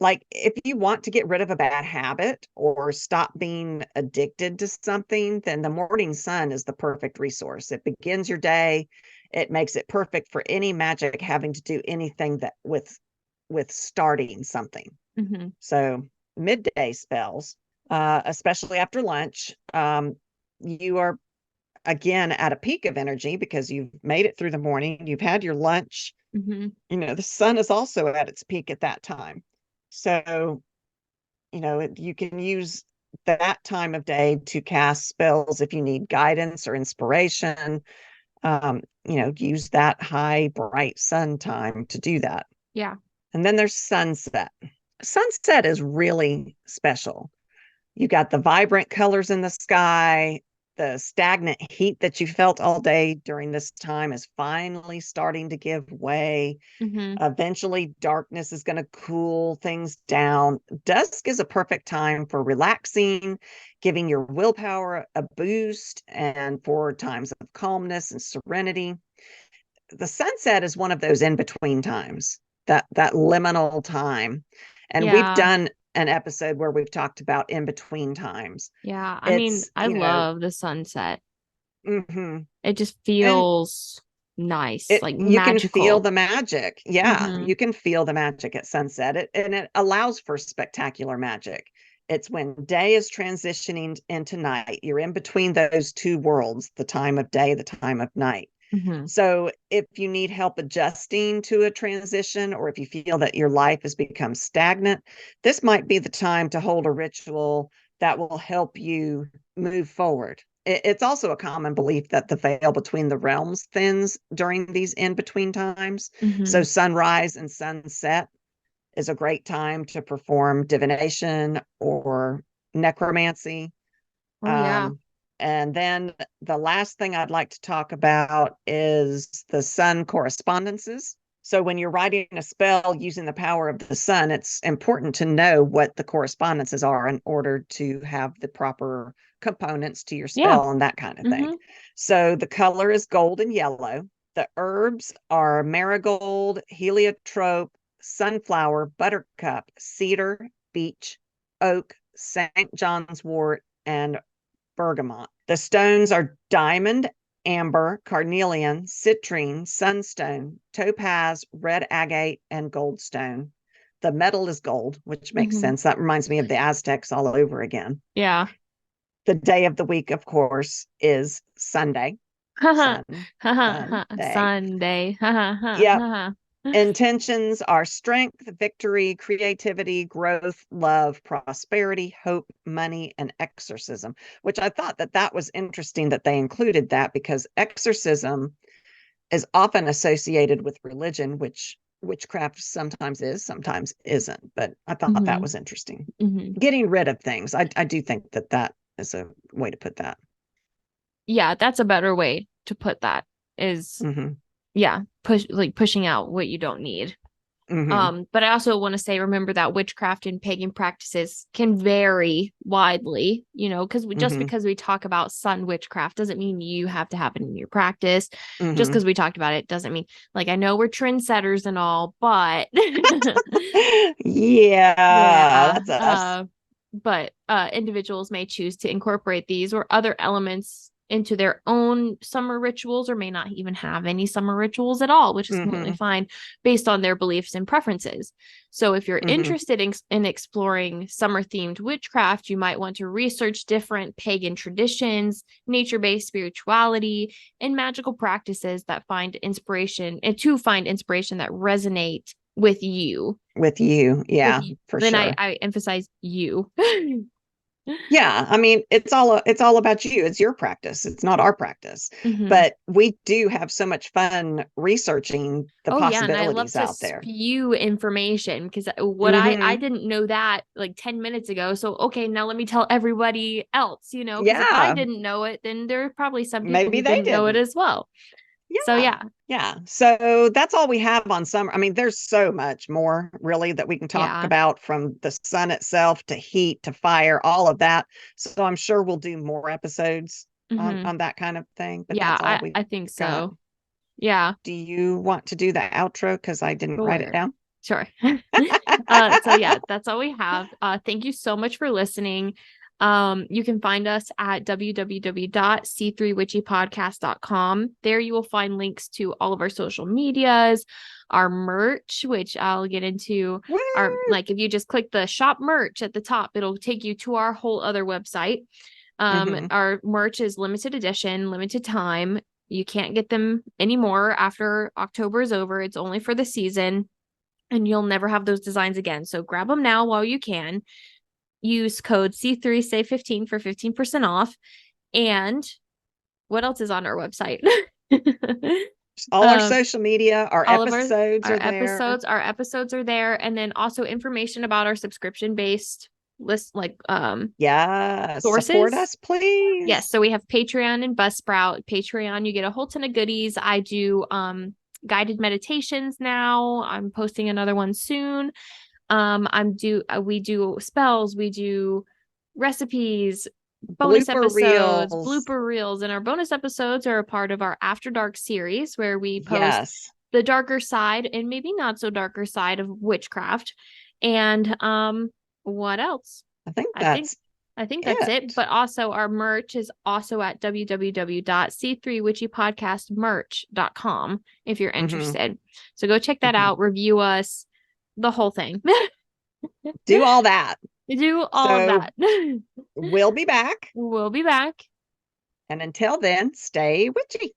Speaker 1: Like if you want to get rid of a bad habit or stop being addicted to something, then the morning sun is the perfect resource. It begins your day. It makes it perfect for any magic having to do anything that with starting something.
Speaker 2: Mm-hmm.
Speaker 1: So midday spells, especially after lunch, you are again at a peak of energy because you've made it through the morning, you've had your lunch.
Speaker 2: Mm-hmm.
Speaker 1: The sun is also at its peak at that time. So, you can use that time of day to cast spells if you need guidance or inspiration. Use that high, bright sun time to do that.
Speaker 2: Yeah.
Speaker 1: And then there's sunset. Sunset is really special. You got the vibrant colors in the sky. The stagnant heat that you felt all day during this time is finally starting to give way.
Speaker 2: Mm-hmm.
Speaker 1: Eventually, darkness is going to cool things down. Dusk is a perfect time for relaxing, giving your willpower a boost, and for times of calmness and serenity. The sunset is one of those in between times, that liminal time. And we've
Speaker 2: Yeah.
Speaker 1: done an episode where we've talked about in between times.
Speaker 2: Yeah. I mean,
Speaker 1: It's,
Speaker 2: I love the sunset.
Speaker 1: mhm.
Speaker 2: It just
Speaker 1: And
Speaker 2: feels nice,
Speaker 1: it
Speaker 2: like
Speaker 1: you can feel
Speaker 2: magical.
Speaker 1: the magic. Yeah,
Speaker 2: Mm-hmm.
Speaker 1: you can feel the magic at sunset. And it allows for spectacular magic. It's when day is transitioning into night. You're in between those two worlds, the time of day, the time of night.
Speaker 2: Mm-hmm.
Speaker 1: So if you need help adjusting to a transition, or if you feel that your life has become stagnant, this might be the time to hold a ritual that will help you move forward. It's also a common belief that the veil between the realms thins during these in between times.
Speaker 2: Mm-hmm.
Speaker 1: So sunrise and sunset is a great time to perform divination or necromancy.
Speaker 2: Oh yeah.
Speaker 1: Um, and then the last thing I'd like to talk about is the sun correspondences. So when you're writing a spell using the power of the sun, it's important to know what the correspondences are in order to have the proper components to your
Speaker 2: Yeah.
Speaker 1: spell and that kind of thing.
Speaker 2: Mm-hmm.
Speaker 1: So the color is gold and yellow. The herbs are marigold, heliotrope, sunflower, buttercup, cedar, beech, oak, St. John's wort, and bergamot. The stones are diamond, amber, carnelian, citrine, sunstone, topaz, red agate, and goldstone. The metal is gold, which makes
Speaker 2: Mm-hmm.
Speaker 1: sense. That reminds me of the Aztecs all over again.
Speaker 2: Yeah.
Speaker 1: The day of the week, of course, is Sunday.
Speaker 2: Ha ha.
Speaker 1: Sun,
Speaker 2: Ha ha.
Speaker 1: Sunday.
Speaker 2: Sunday. Ha ha ha
Speaker 1: Yep.
Speaker 2: ha.
Speaker 1: Intentions are strength, victory, creativity, growth, love, prosperity, hope, money, and exorcism, which I thought that was interesting that they included that because exorcism is often associated with religion, which witchcraft sometimes is, sometimes isn't. But I thought that
Speaker 2: Mm-hmm.
Speaker 1: was interesting.
Speaker 2: Mm-hmm.
Speaker 1: Getting rid of things. I do think that is a way to put that.
Speaker 2: Yeah, that's a better way to put that is
Speaker 1: Mm-hmm.
Speaker 2: yeah, pushing out what you don't need.
Speaker 1: Mm-hmm.
Speaker 2: But I also want to say, remember that witchcraft and pagan practices can vary widely, because just
Speaker 1: Mm-hmm.
Speaker 2: because we talk about sun witchcraft doesn't mean you have to have it in your practice. Just
Speaker 1: Mm-hmm.
Speaker 2: because we talked about it doesn't mean, like, I know we're trendsetters and all, but
Speaker 1: Yeah,
Speaker 2: yeah,
Speaker 1: that's us.
Speaker 2: but individuals may choose to incorporate these or other elements into their own summer rituals or may not even have any summer rituals at all, which is completely
Speaker 1: Mm-hmm.
Speaker 2: fine based on their beliefs and preferences. So if you're
Speaker 1: Mm-hmm.
Speaker 2: interested in exploring summer themed witchcraft, you might want to research different pagan traditions, nature-based spirituality, and magical practices that find inspiration that resonate with you.
Speaker 1: With you.
Speaker 2: With
Speaker 1: Yeah,
Speaker 2: you.
Speaker 1: for
Speaker 2: Then
Speaker 1: sure.
Speaker 2: I emphasize you.
Speaker 1: Yeah, I mean, it's all about you. It's your practice. It's not our practice.
Speaker 2: Mm-hmm.
Speaker 1: But we do have so much fun researching the
Speaker 2: Oh yeah, and I love
Speaker 1: possibilities
Speaker 2: to
Speaker 1: out there.
Speaker 2: spew information because what I
Speaker 1: Mm-hmm.
Speaker 2: didn't know that like 10 minutes ago. So okay, now let me tell everybody else, because if I
Speaker 1: Yeah,
Speaker 2: didn't know it, then there are probably some people
Speaker 1: maybe
Speaker 2: who
Speaker 1: they
Speaker 2: didn't know it
Speaker 1: didn't.
Speaker 2: as well. So
Speaker 1: Yeah.
Speaker 2: yeah.
Speaker 1: Yeah. So that's all we have on summer. I mean, there's so much more really that we can talk
Speaker 2: Yeah.
Speaker 1: about, from the sun itself to heat to fire, all of that. So I'm sure we'll do more episodes on that kind of thing, but
Speaker 2: Yeah,
Speaker 1: that's all we
Speaker 2: I think
Speaker 1: got.
Speaker 2: so. Yeah,
Speaker 1: Do you want to do the outro? Because I didn't write it
Speaker 2: sure.
Speaker 1: down.
Speaker 2: Sure. So yeah, that's all we have. Thank you so much for listening. You can find us at www.c3witchypodcast.com. There you will find links to all of our social medias, our merch, which I'll get into.
Speaker 1: Woo!
Speaker 2: Like if you just click the shop merch at the top, it'll take you to our whole other website. Our merch is limited edition, limited time. You can't get them anymore after October is over. It's only for the season. And you'll never have those designs again. So grab them now while you can. Use code C3SAVE15 for 15% off. And what else is on our website?
Speaker 1: All our social media, our
Speaker 2: all
Speaker 1: episodes
Speaker 2: of our
Speaker 1: are there.
Speaker 2: Our episodes are there. And then also information about our subscription-based list, like sources.
Speaker 1: Support us, please.
Speaker 2: Yes. So we have Patreon and Buzzsprout. Patreon, you get a whole ton of goodies. I do guided meditations now. I'm posting another one soon. We do spells, we do recipes, bonus episodes, blooper reels, and our bonus episodes are a part of our After Dark series where we post the darker side and maybe not so darker side of witchcraft. And what else?
Speaker 1: I think that's
Speaker 2: it. But also our merch is also at www.c3witchypodcastmerch.com if you're interested. So go check that out, review us, the whole thing.
Speaker 1: Do all that.
Speaker 2: Do all of that.
Speaker 1: We'll be back.
Speaker 2: We'll be back.
Speaker 1: And until then, stay witchy.